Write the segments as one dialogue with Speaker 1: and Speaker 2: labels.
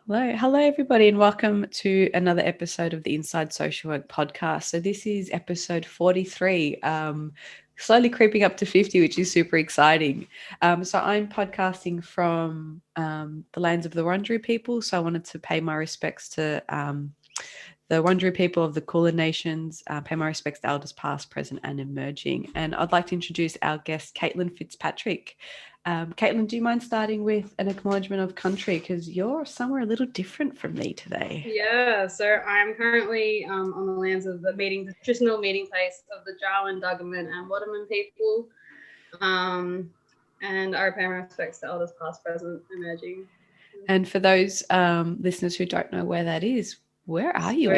Speaker 1: Hello, everybody, and welcome to another episode of the Inside Social Work podcast. So this is episode 43, slowly creeping up to 50, which is super exciting. So I'm podcasting from the lands of the Wurundjeri people. So I wanted to pay my respects to the Wurundjeri people of the Kulin Nations, pay my respects to elders past, present, and emerging. And I'd like to introduce our guest, Kaitlin Fitzpatrick. Kaitlin, do you mind starting with an acknowledgement of country? Because you're somewhere a little different from me today.
Speaker 2: Yeah, so I'm currently on the lands of the traditional meeting place of the Jawoyn, Duggaman, and Waterman people. And I pay my respects to elders past, present, emerging.
Speaker 1: And for those listeners who don't know where that is, where are you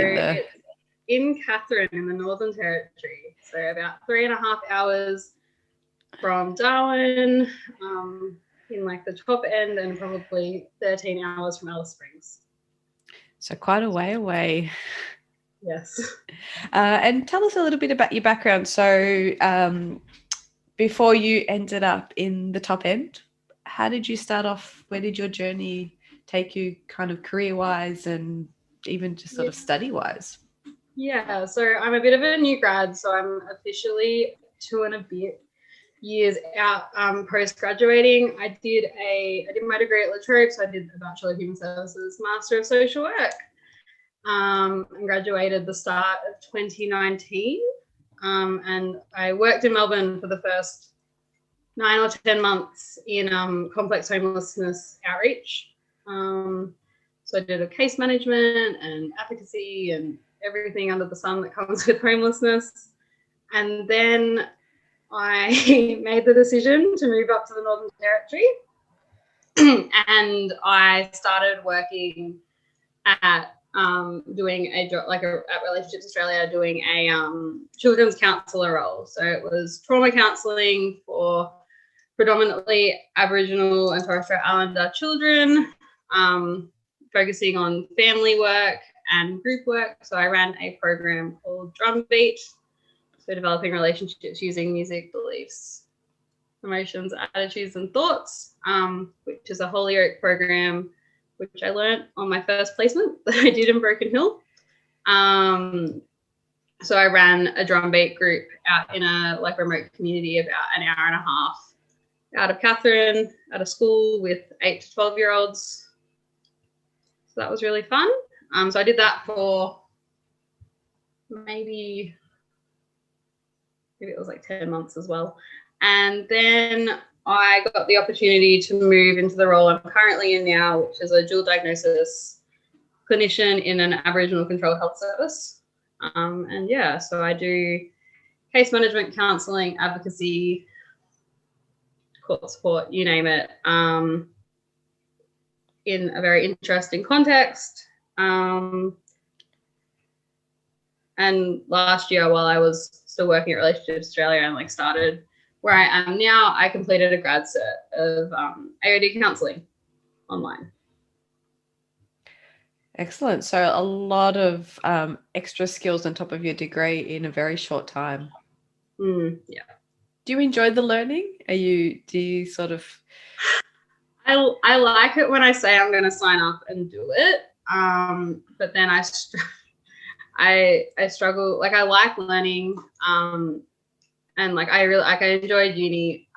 Speaker 2: in Katherine in the Northern Territory. So about 3.5 hours from Darwin, in like the top end, and probably 13 hours from Alice Springs.
Speaker 1: So quite a way away.
Speaker 2: Yes.
Speaker 1: And tell us a little bit about your background. So before you ended up in the top end, how did you start off? Where did your journey take you kind of career-wise and even just sort of study-wise?
Speaker 2: Yeah, so I'm a bit of a new grad, so I'm officially 2 and a bit years out post-graduating. I did my degree at La Trobe, so I did a Bachelor of Human Services, Master of Social Work, and graduated the start of 2019. And I worked in Melbourne for the first 9 or 10 months in complex homelessness outreach. So I did a case management and advocacy and everything under the sun that comes with homelessness. And then I made the decision to move up to the Northern Territory, and I started working at doing a job at Relationships Australia, doing a children's counsellor role. So it was trauma counselling for predominantly Aboriginal and Torres Strait Islander children, focusing on family work and group work. So I ran a program called Drumbeat, so developing relationships using music, beliefs, emotions, attitudes, and thoughts, which is a Holyoke program, which I learned on my first placement that I did in Broken Hill. So I ran a drumbeat group out in a remote community about an hour and a half out of Katherine at a school with 8 to 12-year-olds. So that was really fun. So I did that for maybe it was like 10 months as well. And then I got the opportunity to move into the role I'm currently in now, which is a dual diagnosis clinician in an Aboriginal controlled health service. And yeah, so I do case management, counselling, advocacy, court support, you name it, in a very interesting context. And last year, while I was still working at Relationships Australia and started where I am now, I completed a grad cert of AOD counselling online.
Speaker 1: Excellent. So a lot of extra skills on top of your degree in a very short time.
Speaker 2: Yeah.
Speaker 1: Do you enjoy the learning? Do you sort of?
Speaker 2: I like it when I say I'm going to sign up and do it, but then I struggle. I like learning, and I enjoyed uni.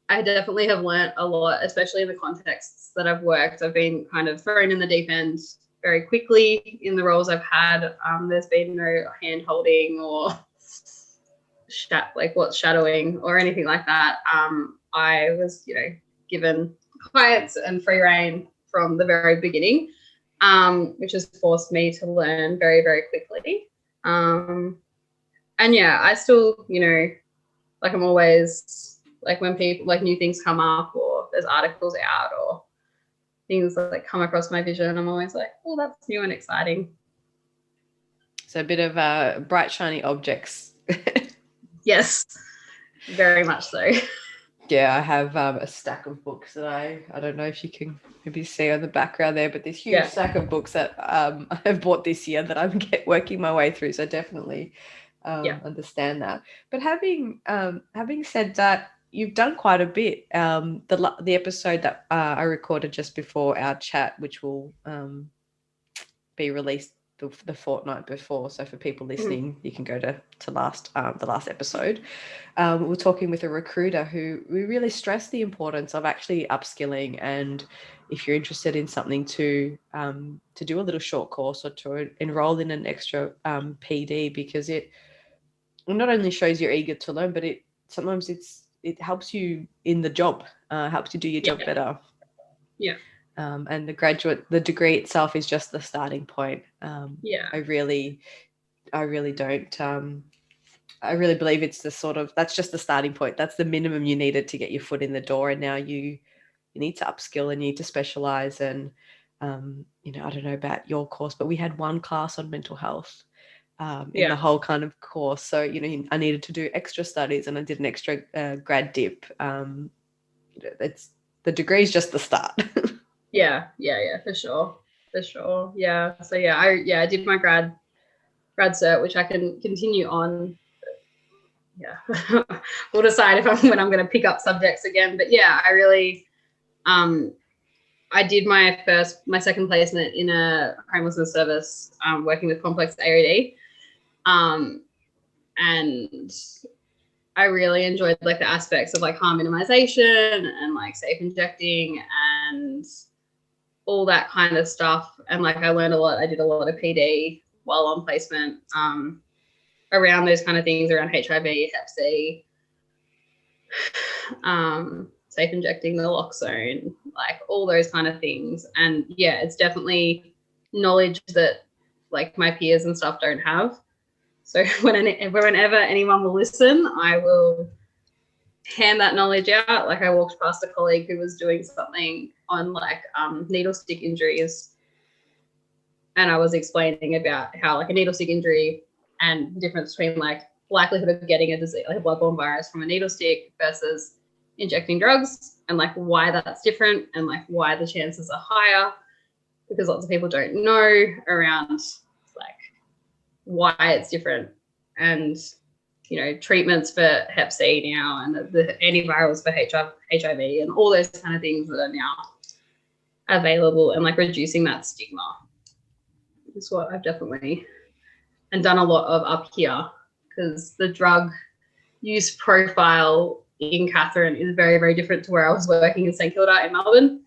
Speaker 2: I definitely have learnt a lot, especially in the contexts that I've worked. I've been kind of thrown in the deep end very quickly in the roles I've had. There's been no hand holding or shadowing or anything like that. I was, given clients and free rein from the very beginning, which has forced me to learn very, very quickly. And yeah, I still, I'm always when people new things come up or there's articles out or things come across my vision, I'm always oh, that's new and exciting.
Speaker 1: So a bit of bright, shiny objects.
Speaker 2: Yes, very much so.
Speaker 1: Yeah, I have a stack of books that I don't know if you can maybe see on the background there, but this huge stack of books that I've bought this year that I'm working my way through. So definitely understand that. But having said that, you've done quite a bit. The episode that I recorded just before our chat, which will be released the fortnight before. So for people listening, you can go to the last episode. We're talking with a recruiter who we really stress the importance of actually upskilling, and if you're interested in something to do a little short course or to enroll in an extra PD, because it not only shows you're eager to learn, but it sometimes it helps you in the job, helps you do your job better.
Speaker 2: Yeah.
Speaker 1: And the degree itself is just the starting point. I really don't. I really believe it's that's just the starting point. That's the minimum you needed to get your foot in the door, and now you need to upskill and you need to specialize. And I don't know about your course, but we had one class on mental health in the whole kind of course. So I needed to do extra studies, and I did an extra grad dip. It's the degree is just the start.
Speaker 2: Yeah, for sure. Yeah. So I did my grad cert, which I can continue on. Yeah, we'll decide when I'm going to pick up subjects again. But yeah, I really, I did my second placement in a homelessness service, working with complex AOD, and I really enjoyed like the aspects of like harm minimization and like safe injecting and all that kind of stuff. And like I learned a lot. I did a lot of PD while on placement around those kind of things, around HIV, Hep C, safe injecting the naloxone, like all those kind of things. And yeah, it's definitely knowledge that like my peers and stuff don't have. So whenever anyone will listen, I will hand that knowledge out. Like I walked past a colleague who was doing something on like needle stick injuries, and I was explaining about how like a needle stick injury and the difference between like likelihood of getting a disease, like a bloodborne virus from a needle stick versus injecting drugs, and like why that's different and like why the chances are higher, because lots of people don't know around like why it's different. And treatments for Hep C now, and the antivirals for HIV and all those kind of things that are now available, and like reducing that stigma is what I've definitely done a lot of up here, because the drug use profile in Katherine is very, very different to where I was working in St Kilda in Melbourne.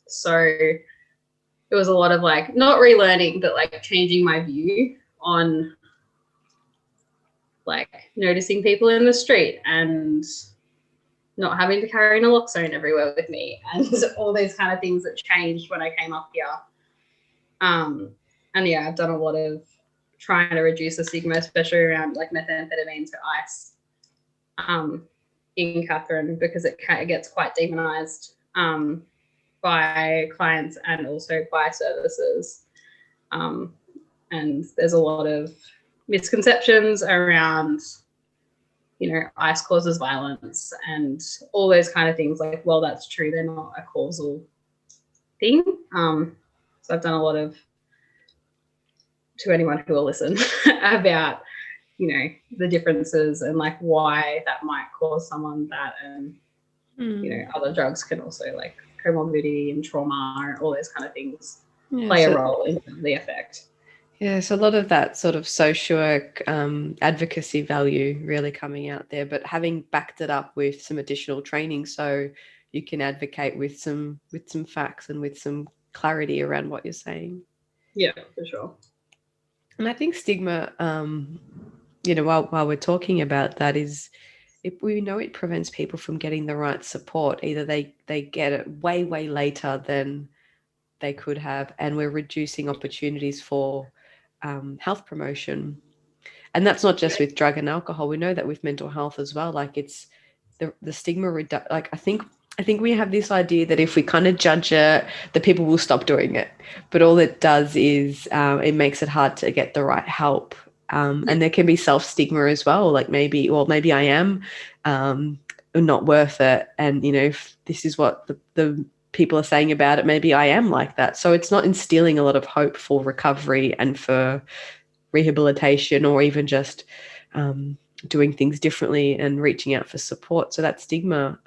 Speaker 2: So it was a lot of like not relearning, but like changing my view on like noticing people in the street and not having to carry naloxone everywhere with me, and all those kind of things that changed when I came up here. And yeah, I've done a lot of trying to reduce the stigma, especially around like methamphetamine to ice in Katherine, because it gets quite demonized by clients and also by services. And there's a lot of misconceptions around, ice causes violence and all those kind of things. Like, well, that's true. They're not a causal thing. So I've done a lot of, to anyone who will listen, about, the differences and like why that might cause someone that, and, other drugs can also like comorbidity and trauma and all those kind of things play a role in the effect.
Speaker 1: Yeah, so a lot of that sort of social work advocacy value really coming out there, but having backed it up with some additional training so you can advocate with some facts and with some clarity around what you're saying.
Speaker 2: Yeah, for sure.
Speaker 1: And I think stigma, while we're talking about that, is we know it prevents people from getting the right support. Either they get it way, way later than they could have, and we're reducing opportunities for health promotion. And that's not just with drug and alcohol. We know that with mental health as well. Like it's the stigma like I think we have this idea that if we kind of judge it, the people will stop doing it. But all it does is it makes it hard to get the right help. And there can be self-stigma as well. Like maybe I am not worth it. And, if this is what the people are saying about it, maybe I am like that. So it's not instilling a lot of hope for recovery and for rehabilitation, or even just doing things differently and reaching out for support. So that stigma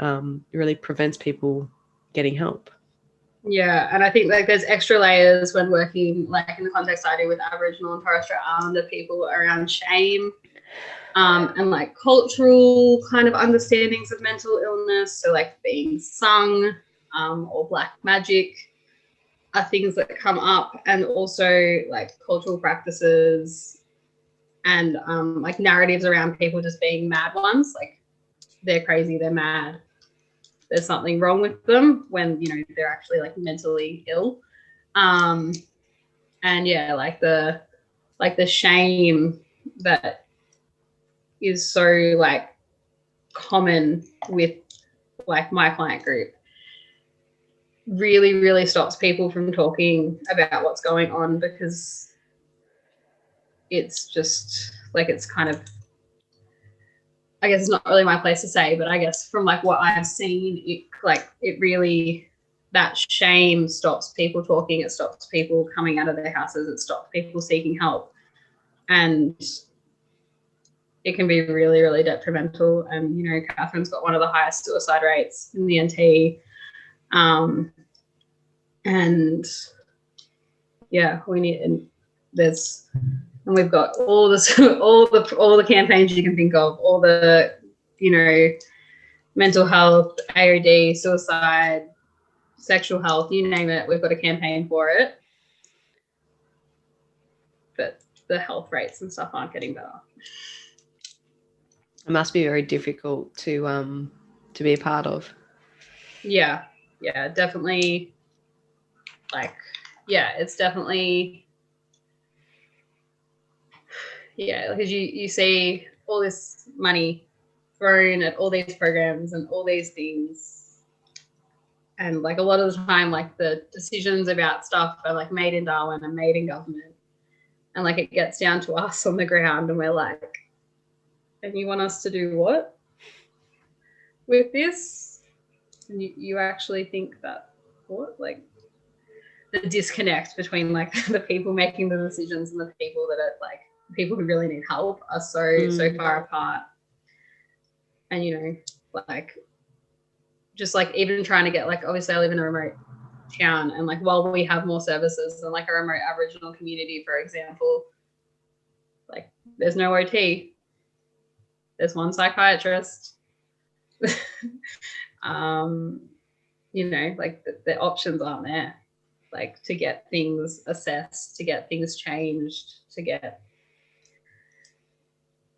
Speaker 1: really prevents people getting help.
Speaker 2: Yeah, and I think like there's extra layers when working like in the context I do with Aboriginal and Torres Strait Islander people around shame, and like cultural kind of understandings of mental illness. So like being sung, or black magic are things that come up, and also like cultural practices and like narratives around people just being mad ones, like they're crazy, they're mad, there's something wrong with them, when you know they're actually like mentally ill. And yeah, like the shame that is so like common with like my client group really, really stops people from talking about what's going on, because it's just like, it's kind of, I guess it's not really my place to say, but I guess from like what I've seen, it really, that shame stops people talking. It stops people coming out of their houses. It stops people seeking help. And it can be really, really detrimental. And, you know, Katherine's got one of the highest suicide rates in the NT. And yeah, we need, and we've got all this, all the campaigns you can think of, all the, you know, mental health, AOD, suicide, sexual health, you name it, we've got a campaign for it. But the health rates and stuff aren't getting better.
Speaker 1: It must be very difficult to be a part of.
Speaker 2: Yeah, definitely. Like, yeah, it's definitely, yeah, because you see all this money thrown at all these programs and all these things, and like a lot of the time, like the decisions about stuff are like made in Darwin and made in government, and like it gets down to us on the ground, and we're like, and you want us to do what with this? And you actually think that, what, like the disconnect between like the people making the decisions and the people that are like, people who really need help are so far apart. And, you know, like just like even trying to get, like, obviously I live in a remote town, and like while we have more services than like a remote Aboriginal community, for example, like there's no OT, there's one psychiatrist. You know, like the options aren't there, like to get things assessed, to get things changed, to get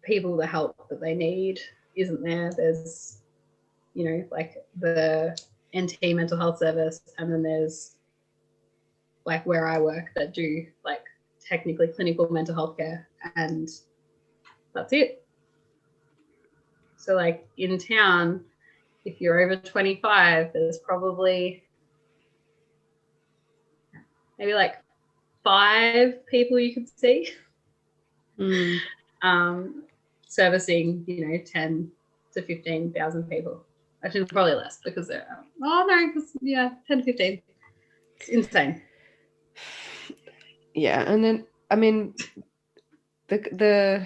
Speaker 2: people the help that they need isn't there. There's, you know, like the NT mental health service, and then there's like where I work that do like technically clinical mental health care, and that's it. So like in town, if you're over 25, there's probably maybe like 5 people you could see. Servicing, you know, 10 to 15,000 people. Actually, probably less, because they're, 10 to 15. It's insane.
Speaker 1: Yeah, and then I mean, the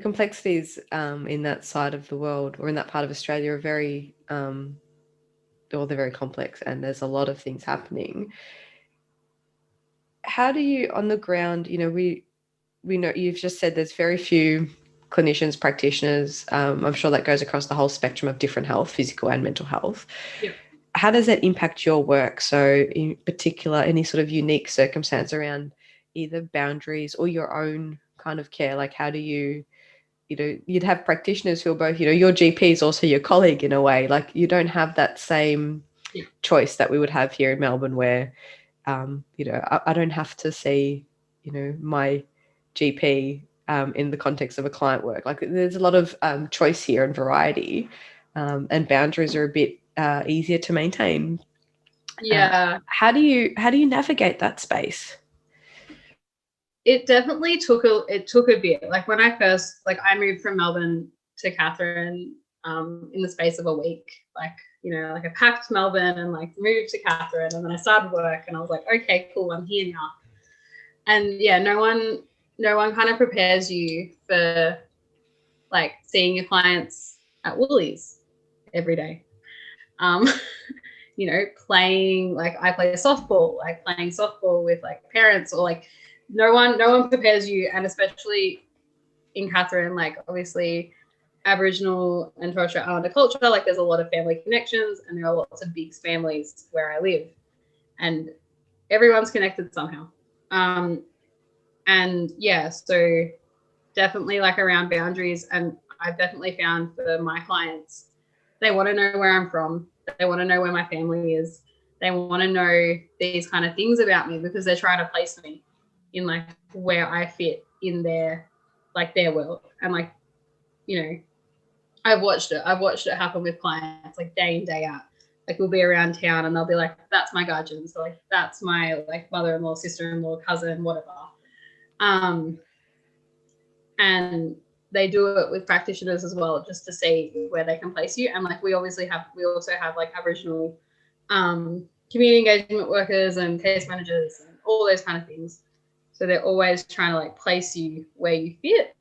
Speaker 1: complexities in that side of the world, or in that part of Australia, are very they're very complex, and there's a lot of things happening. How do you, on the ground, you know, we know you've just said there's very few clinicians, practitioners. I'm sure that goes across the whole spectrum of different health, physical and mental health.
Speaker 2: Yep.
Speaker 1: How does that impact your work? So in particular, any sort of unique circumstance around either boundaries or your own kind of care? Like how do you, you know, you'd have practitioners who are both, you know, your GP is also your colleague in a way. Like you don't have that same choice that we would have here in Melbourne, where, you know, I don't have to see, you know, my GP in the context of a client work. Like there's a lot of choice here and variety, and boundaries are a bit easier to maintain.
Speaker 2: Yeah.
Speaker 1: How do you navigate that space?
Speaker 2: It definitely took a bit. Like when I first, like I moved from Melbourne to Katherine in the space of a week. Like, you know, like I packed Melbourne and like moved to Katherine, and then I started work, and I was like, okay, cool, I'm here now. And yeah, no one kind of prepares you for like seeing your clients at Woolies every day. You know, playing, like I play softball, like playing softball with like parents, or like no one prepares you. And especially in Katherine, like obviously Aboriginal and Torres Strait Islander culture, like there's a lot of family connections, and there are lots of big families where I live, and everyone's connected somehow. And yeah, so definitely like around boundaries. And I've definitely found for my clients, they want to know where I'm from. They want to know where my family is. They want to know these kind of things about me, because they're trying to place me in like where I fit in their world. And like, you know, I've watched it happen with clients like day in, day out. Like we'll be around town and they'll be like, that's my guardian. So like, that's my like mother-in-law, sister-in-law, cousin, whatever. And they do it with practitioners as well, just to see where they can place you. And like we also have like Aboriginal community engagement workers and case managers and all those kind of things. So they're always trying to like place you where you fit.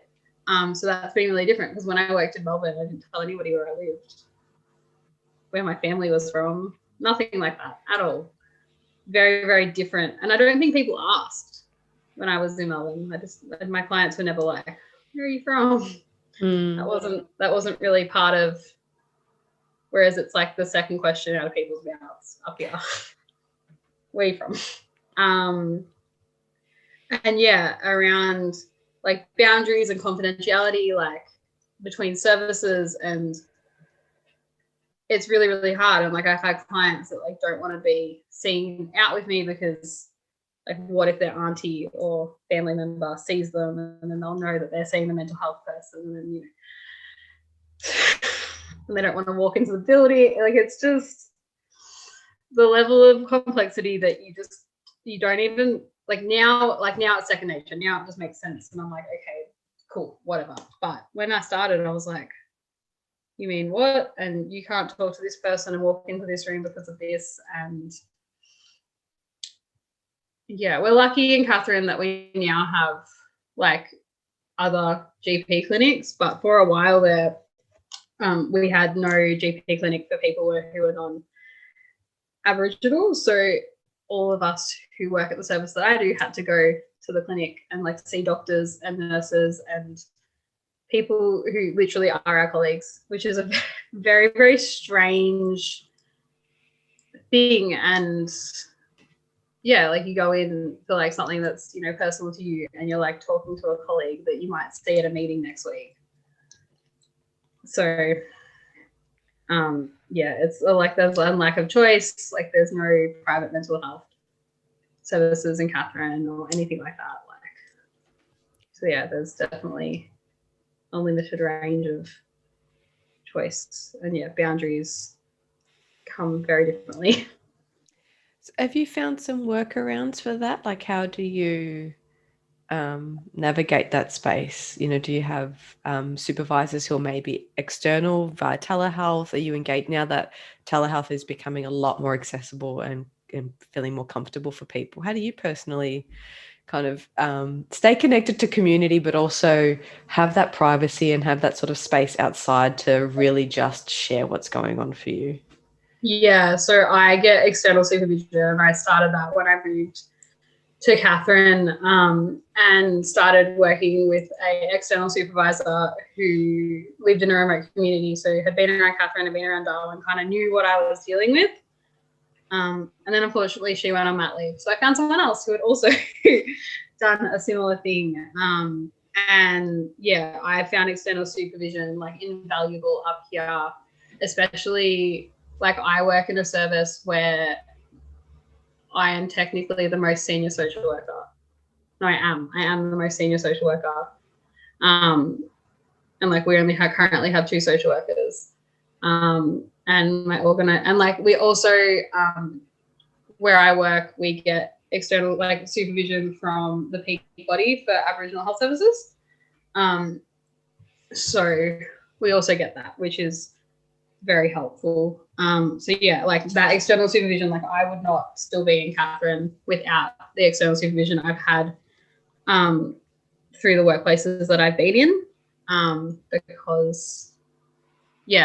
Speaker 2: So that's been really different, because when I worked in Melbourne, I didn't tell anybody where I lived, where my family was from, nothing like that at all. Very, very different. And I don't think people asked when I was in Melbourne. My clients were never like, where are you from? That wasn't really part of, whereas it's like the second question out of people's mouths up here. Where are you from? And yeah, around like boundaries and confidentiality, like between services, and it's really, really hard. And like I've had clients that like don't want to be seen out with me, because like what if their auntie or family member sees them, and then they'll know that they're seeing the mental health person, and then, you know, and they don't want to walk into the building. Like it's just the level of complexity that you don't even like now it's second nature. Now it just makes sense, and I'm like, okay, cool, whatever. But when I started, I was like, you mean what? And you can't talk to this person and walk into this room because of this. And yeah, we're lucky in Katherine that we now have like other GP clinics, but for a while there, we had no GP clinic for people who were non-Aboriginal. So all of us who work at the service that I do had to go to the clinic and like see doctors and nurses and people who literally are our colleagues, which is a very, very strange thing. And yeah, like you go in for like something that's, you know, personal to you, and you're like talking to a colleague that you might see at a meeting next week. So yeah, it's like there's a lack of choice. Like there's no private mental health services in Katherine or anything like that. Like, so yeah, there's definitely a limited range of choice, and yeah, boundaries come very differently.
Speaker 1: So have you found some workarounds for that? Like how do you navigate that space? You know, do you have supervisors who are maybe external via telehealth? Are you engaged now that telehealth is becoming a lot more accessible and feeling more comfortable for people? How do you personally kind of stay connected to community, but also have that privacy and have that sort of space outside to really just share what's going on for you?
Speaker 2: Yeah, so I get external supervision, and I started that when I moved to Katherine, and started working with an external supervisor who lived in a remote community, so had been around Katherine and been around Darwin, kind of knew what I was dealing with. And then unfortunately she went on mat leave, so I found someone else who had also done a similar thing. And yeah, I found external supervision like invaluable up here, especially like I work in a service where I am technically the most senior social worker. No, I am the most senior social worker. And like we only currently have 2 social workers. And my and like we also, where I work, we get external like supervision from the peak body for Aboriginal health services. So we also get that, which is very helpful. So yeah, like that external supervision, like I would not still be in Katherine without the external supervision I've had through the workplaces that I've been in. because you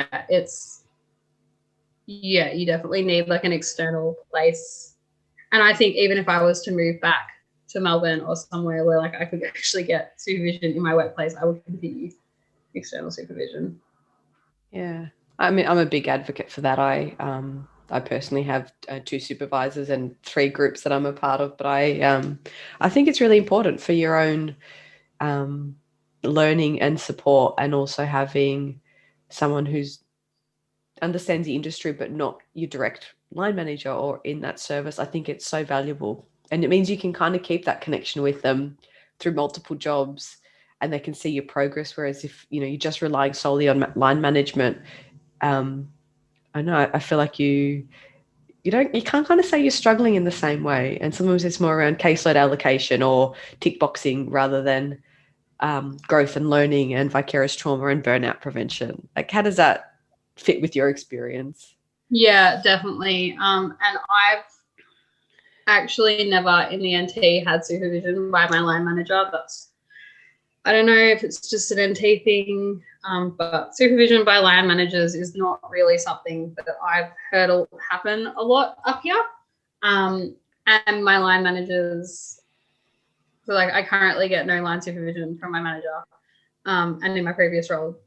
Speaker 2: definitely need like an external place. And I think even if I was to move back to Melbourne or somewhere where like I could actually get supervision in my workplace, I would continue external supervision.
Speaker 1: Yeah, I mean, I'm a big advocate for that. I personally have 2 supervisors and 3 groups that I'm a part of, but I think it's really important for your own learning and support, and also having someone who's understands the industry but not your direct line manager or in that service. I think it's so valuable, and it means you can kind of keep that connection with them through multiple jobs, and they can see your progress. Whereas if you're just relying solely on line management, I know I feel like you can't kind of say you're struggling in the same way, and sometimes it's more around caseload allocation or tick boxing rather than growth and learning and vicarious trauma and burnout prevention. Like, how does that fit with your experience?
Speaker 2: Yeah, definitely. And I've actually never in the NT had supervision by my line manager. I don't know if it's just an NT thing, but supervision by line managers is not really something that I've heard happen a lot up here. And my line managers, so like I currently get no line supervision from my manager. And in my previous role,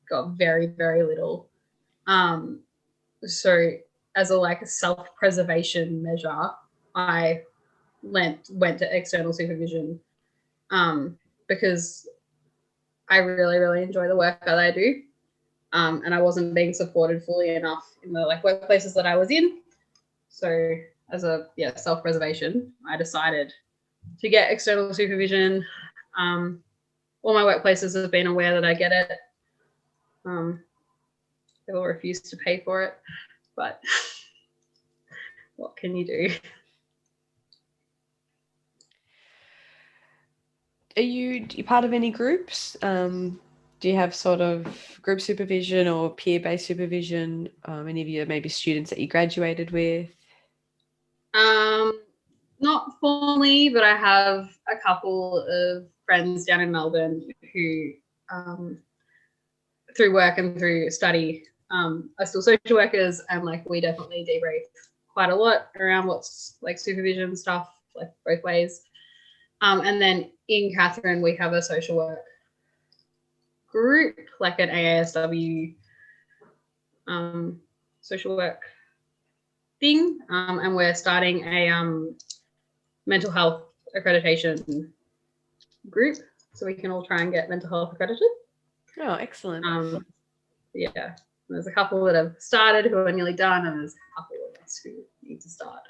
Speaker 2: got very, very little. So as a self-preservation measure, I went to external supervision because I really, really enjoy the work that I do. And I wasn't being supported fully enough in the workplaces that I was in. So as a self-preservation, I decided to get external supervision. All my workplaces have been aware that I get it. They all refuse to pay for it, but what can you do?
Speaker 1: Are you part of any groups? Do you have sort of group supervision or peer-based supervision? Any of you maybe students that you graduated with?
Speaker 2: Not formally, but I have a couple of friends down in Melbourne who, through work and through study, are still social workers, and we definitely debrief quite a lot around what's supervision stuff, both ways. And then in Katherine, we have a social work group, like an AASW social work thing, and we're starting a mental health accreditation group, so we can all try and get mental health accredited.
Speaker 1: Oh, excellent.
Speaker 2: Yeah, there's a couple that have started who are nearly done, and there's a couple of us who need to start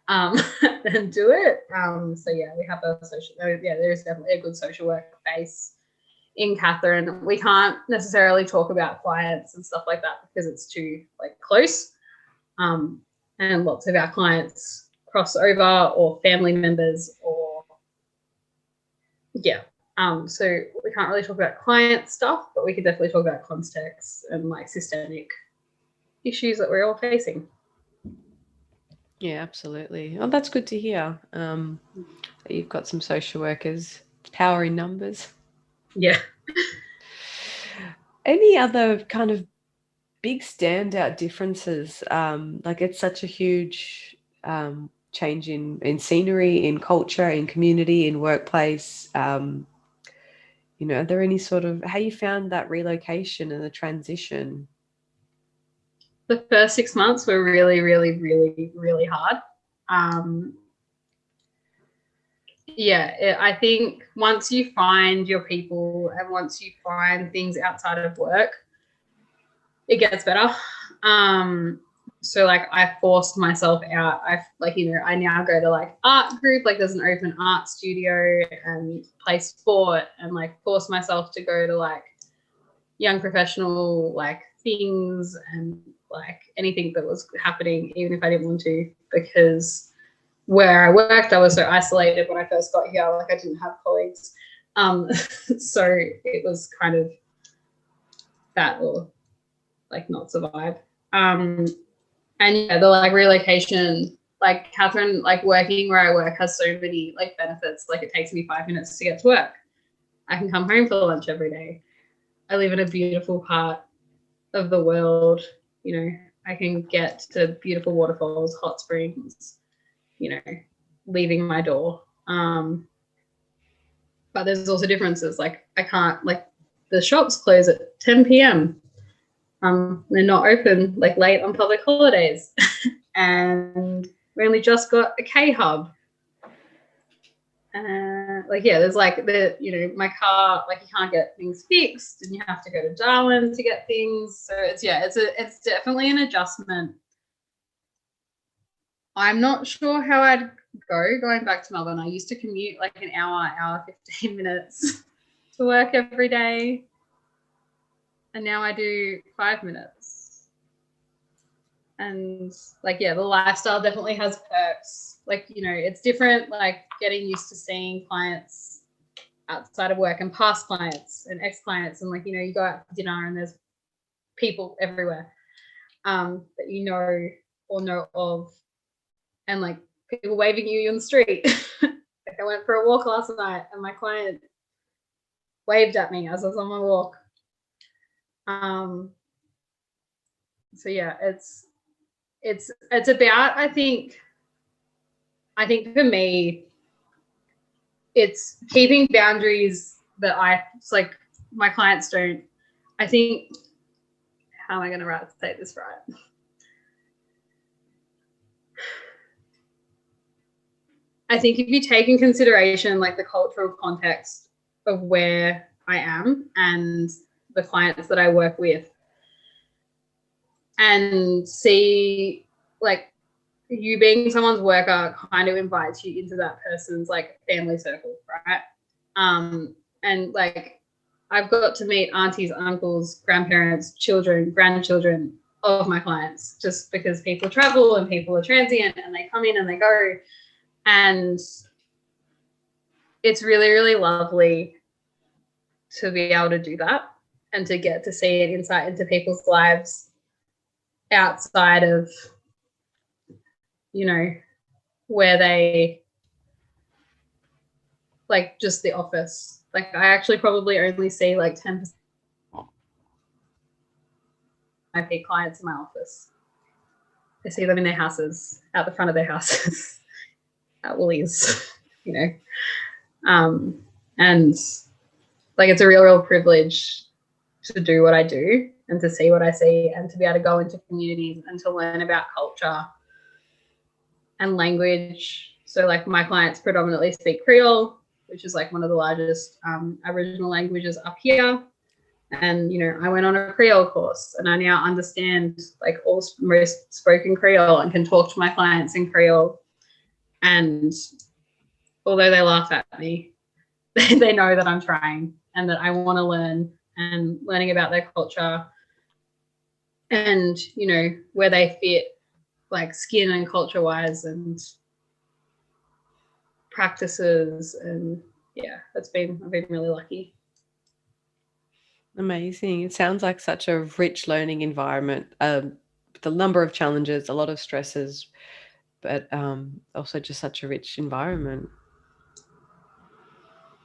Speaker 2: and do it. So yeah, we have a social. Yeah, there is definitely a good social work base in Katherine. We can't necessarily talk about clients and stuff like that because it's too close. And lots of our clients cross over, or family members, or so we can't really talk about client stuff, but we can definitely talk about context and systemic issues that we're all facing.
Speaker 1: Yeah, absolutely. Oh, that's good to hear. You've got some social workers. Power in numbers.
Speaker 2: Yeah.
Speaker 1: Any other kind of big standout differences? It's such a huge change in scenery, in culture, in community, in workplace. Are there any sort of, how you found that relocation and the transition?
Speaker 2: The first 6 months were really, really, really, really hard. I think once you find your people and once you find things outside of work, it gets better. So I forced myself out. I now go to art group, there's an open art studio, and play sport, and force myself to go to young professional things, and anything that was happening, even if I didn't want to, because where I worked, I was so isolated when I first got here. I didn't have colleagues. So it was kind of that, or not survive. And the relocation, Katherine, working where I work has so many benefits. It takes me 5 minutes to get to work. I can come home for lunch every day. I live in a beautiful part of the world. You know, I can get to beautiful waterfalls, hot springs, you know, leaving my door. But there's also differences. Like I can't, like the shops close at 10 p.m. They're not open like late on public holidays. And we only just got a K hub. Like, yeah, there's like my car, like you can't get things fixed and you have to go to Darwin to get things. So it's definitely an adjustment. I'm not sure how I'd going back to Melbourne. I used to commute like an hour 15 minutes to work every day. And now I do 5 minutes. And like, yeah, the lifestyle definitely has perks. Like, you know, it's different, like getting used to seeing clients outside of work and past clients and ex-clients. And like, you know, you go out for dinner and there's people everywhere that you know or know of. And like people waving you on the street. Like I went for a walk last night and my client waved at me as I was on my walk. So yeah, it's about, I think for me, it's keeping boundaries that it's like my clients don't. I think, how am I going to say this right? I think if you take in consideration like the cultural context of where I am and the clients that I work with, and see like you being someone's worker kind of invites you into that person's like family circle, right? And like I've got to meet aunties, uncles, grandparents, children, grandchildren of my clients, just because people travel and people are transient and they come in and they go. And it's really, really lovely to be able to do that and to get to see an insight into people's lives outside of, you know, where they like just the office. Like I actually probably only see like 10% of my paid clients in my office. I see them in their houses, out the front of their houses, at Woolies, you know. And like it's a real, real privilege to do what I do and to see what I see and to be able to go into communities and to learn about culture and language. So like my clients predominantly speak Creole, which is like one of the largest Aboriginal languages up here. And, you know, I went on a Creole course and I now understand like most spoken Creole and can talk to my clients in Creole. And although they laugh at me, they know that I'm trying and that I want to learn, and learning about their culture and, you know, where they fit like skin and culture wise and practices. And yeah, I've been really lucky.
Speaker 1: Amazing. It sounds like such a rich learning environment. The number of challenges, a lot of stresses, but also just such a rich environment.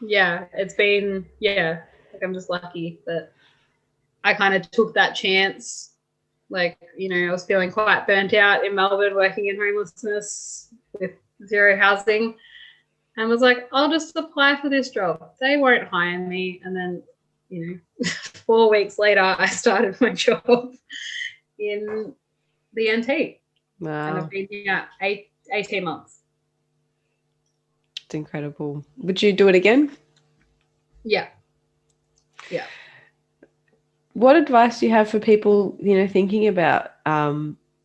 Speaker 2: Yeah, it's been, yeah, like I'm just lucky that I kind of took that chance. Like, you know, I was feeling quite burnt out in Melbourne working in homelessness with zero housing, and was like, I'll just apply for this job. They won't hire me. And then, you know, 4 weeks later, I started my job in the NT.
Speaker 1: Wow.
Speaker 2: And I've been here 18 months.
Speaker 1: It's incredible. Would you do it again?
Speaker 2: Yeah. Yeah.
Speaker 1: What advice do you have for people, you know, thinking about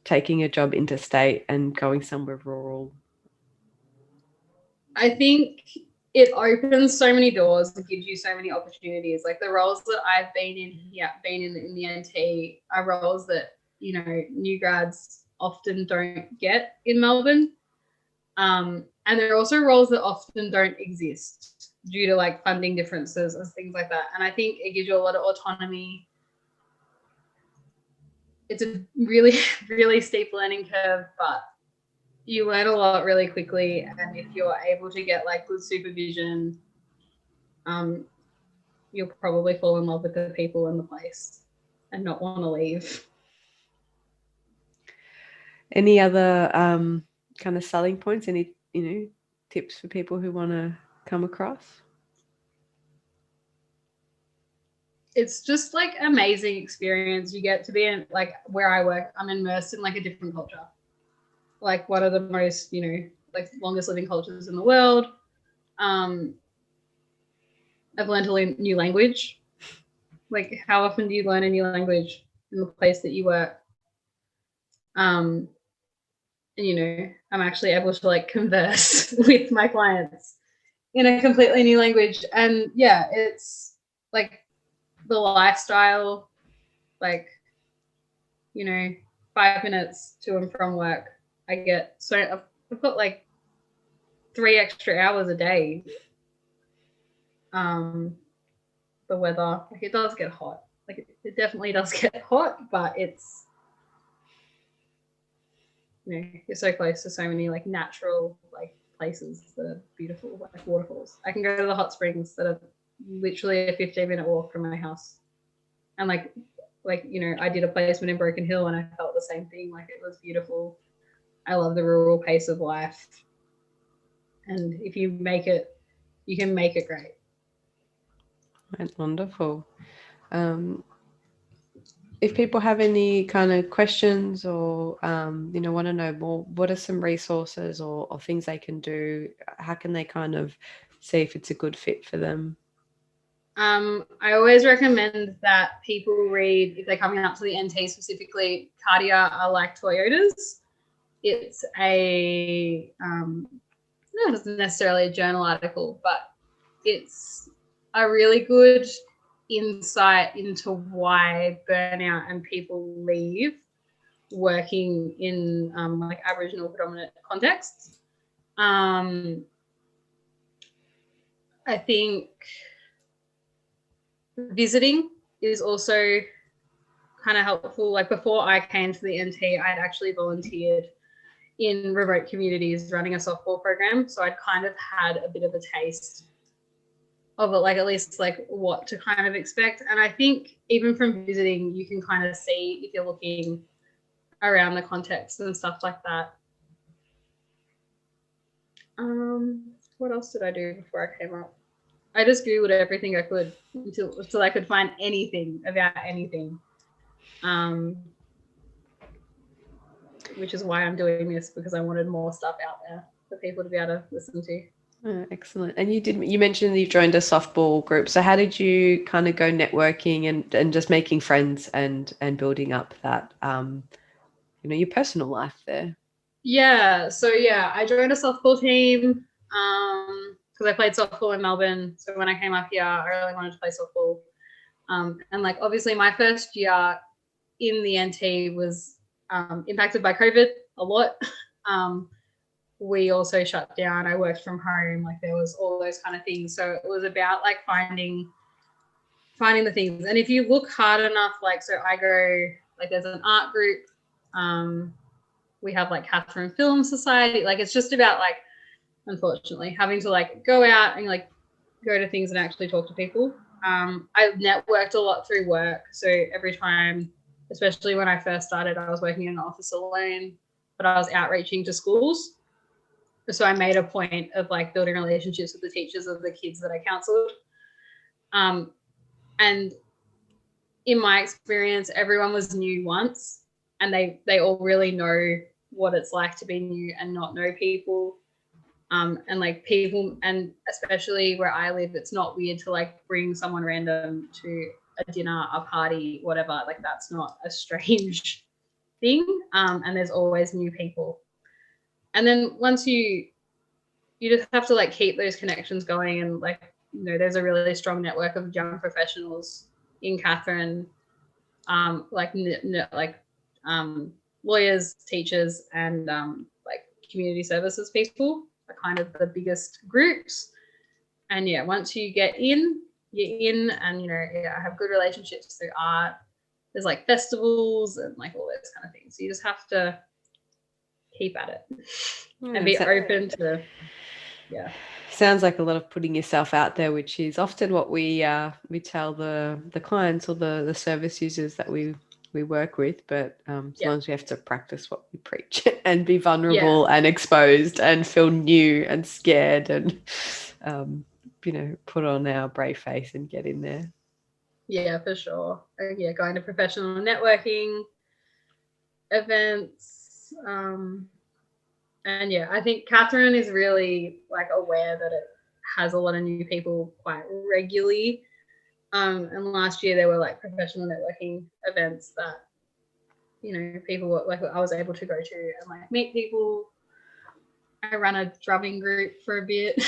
Speaker 1: taking a job interstate and going somewhere rural?
Speaker 2: I think it opens so many doors. It gives you so many opportunities. Like the roles that I've been in here, in the NT, are roles that, you know, new grads often don't get in Melbourne. And there are also roles that often don't exist due to like funding differences and things like that. And I think it gives you a lot of autonomy. It's a really, really steep learning curve, but you learn a lot really quickly. And if you're able to get like good supervision, you'll probably fall in love with the people in the place and not want to leave.
Speaker 1: Any other kind of selling points? Any, tips for people who want to come across?
Speaker 2: It's just like amazing experience. You get to be in, like, where I work, I'm immersed in like a different culture. Like one of the most, like longest living cultures in the world. I've learned a new language. Like, how often do you learn a new language in the place that you work? And I'm actually able to like converse with my clients in a completely new language. And yeah, it's like the lifestyle, like, 5 minutes to and from work. I've got like 3 extra hours a day. The weather, like, it does get hot. Like, it definitely does get hot, but it's, you're so close to so many like natural like places that are beautiful, like waterfalls. I can go to the hot springs that are literally a 15-minute walk from my house. And I did a placement in Broken Hill and I felt the same thing. Like, it was beautiful. I love the rural pace of life. And if you make it, you can make it great.
Speaker 1: Right, wonderful. If people have any kind of questions or want to know more, what are some resources or things they can do? How can they kind of see if it's a good fit for them?
Speaker 2: I always recommend that people read, if they're coming up to the NT specifically, Cardia Are Like Toyotas. It's not necessarily a journal article, but it's a really good insight into why burnout and people leave working in like Aboriginal predominant contexts. I think visiting is also kind of helpful. Like, before I came to the NT, I'd actually volunteered in remote communities running a softball program. So I'd kind of had a bit of a taste of it, like at least like what to kind of expect. And I think even from visiting, you can kind of see if you're looking around the context and stuff like that. What else did I do before I came up? I just Googled everything I could until I could find anything about anything. Which is why I'm doing this, because I wanted more stuff out there for people to be able to listen to.
Speaker 1: Oh, excellent. And you mentioned that you've joined a softball group. So how did you kind of go networking and just making friends and building up that your personal life there?
Speaker 2: Yeah, so I joined a softball team because I played softball in Melbourne. So when I came up here, I really wanted to play softball. And like, obviously my first year in the NT was impacted by COVID a lot. We also shut down. I worked from home. Like, there was all those kind of things. So it was about like finding the things. And if you look hard enough, like, so I go, like, there's an art group. We have like Katherine Film Society. Like, it's just about like, unfortunately, having to like go out and like go to things and actually talk to people. I networked a lot through work. So every time, especially when I first started, I was working in an office alone, but I was outreaching to schools. So I made a point of like building relationships with the teachers of the kids that I counseled. And in my experience, everyone was new once, and they all really know what it's like to be new and not know people. And like people, and especially where I live, it's not weird to like bring someone random to a dinner, a party, whatever. Like, that's not a strange thing. And there's always new people. And then once you just have to like keep those connections going, and like, there's a really strong network of young professionals in Katherine, lawyers, teachers, and like community services people are kind of the biggest groups. And once you get in, you're in, and I have good relationships through art. There's like festivals and like all those kind of things. So you just have to keep at it and be open to yeah.
Speaker 1: Sounds like a lot of putting yourself out there, which is often what we tell the clients or the service users that we work with. But sometimes we have to practice what we preach and be vulnerable and exposed and feel new and scared and put on our brave face and get in there.
Speaker 2: Yeah, for sure. Yeah, going to professional networking events. And yeah, I think Katherine is really like aware that it has a lot of new people quite regularly. And last year there were like professional networking events that, people were like, I was able to go to and like meet people. I ran a drumming group for a bit,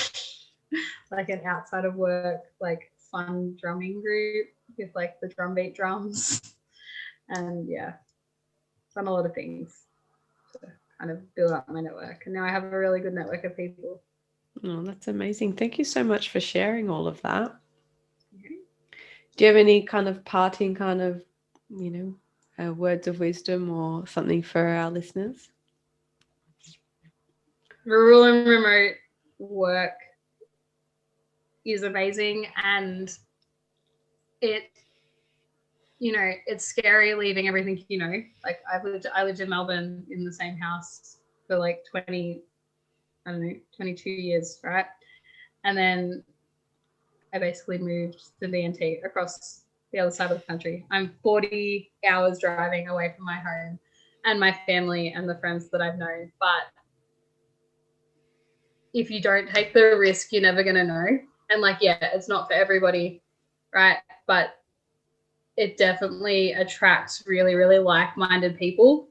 Speaker 2: like an outside of work, like fun drumming group with like the drum beat drums. And yeah, done a lot of things to kind of build up my network. And now I have a really good network of people.
Speaker 1: Oh, that's amazing. Thank you so much for sharing all of that. Do you have any kind of parting kind of, words of wisdom or something for our listeners?
Speaker 2: Rural and remote work is amazing, and it's scary leaving everything. Like I lived in Melbourne in the same house for like 22 years, right? And then I basically moved to NT across the other side of the country. I'm 40 hours driving away from my home and my family and the friends that I've known. But if you don't take the risk, you're never going to know. And like, yeah, it's not for everybody, right? But it definitely attracts really, really like-minded people.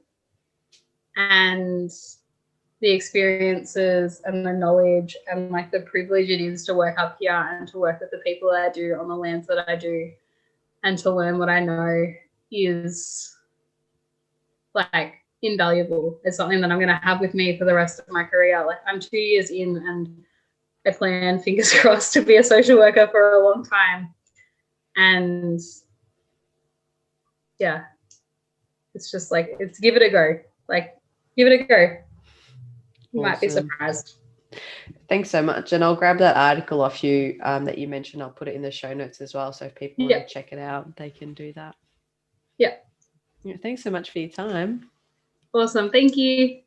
Speaker 2: And the experiences and the knowledge and like the privilege it is to work up here and to work with the people that I do on the lands that I do and to learn what I know is like invaluable. It's something that I'm going to have with me for the rest of my career. Like I'm 2 years in and I plan, fingers crossed, to be a social worker for a long time. And yeah, it's just like, give it a go. Like, give it a go. You might be surprised.
Speaker 1: Thanks so much. And I'll grab that article off you that you mentioned. I'll put it in the show notes as well. So if people want to check it out, they can do that.
Speaker 2: Yeah.
Speaker 1: Thanks so much for your time.
Speaker 2: Awesome. Thank you.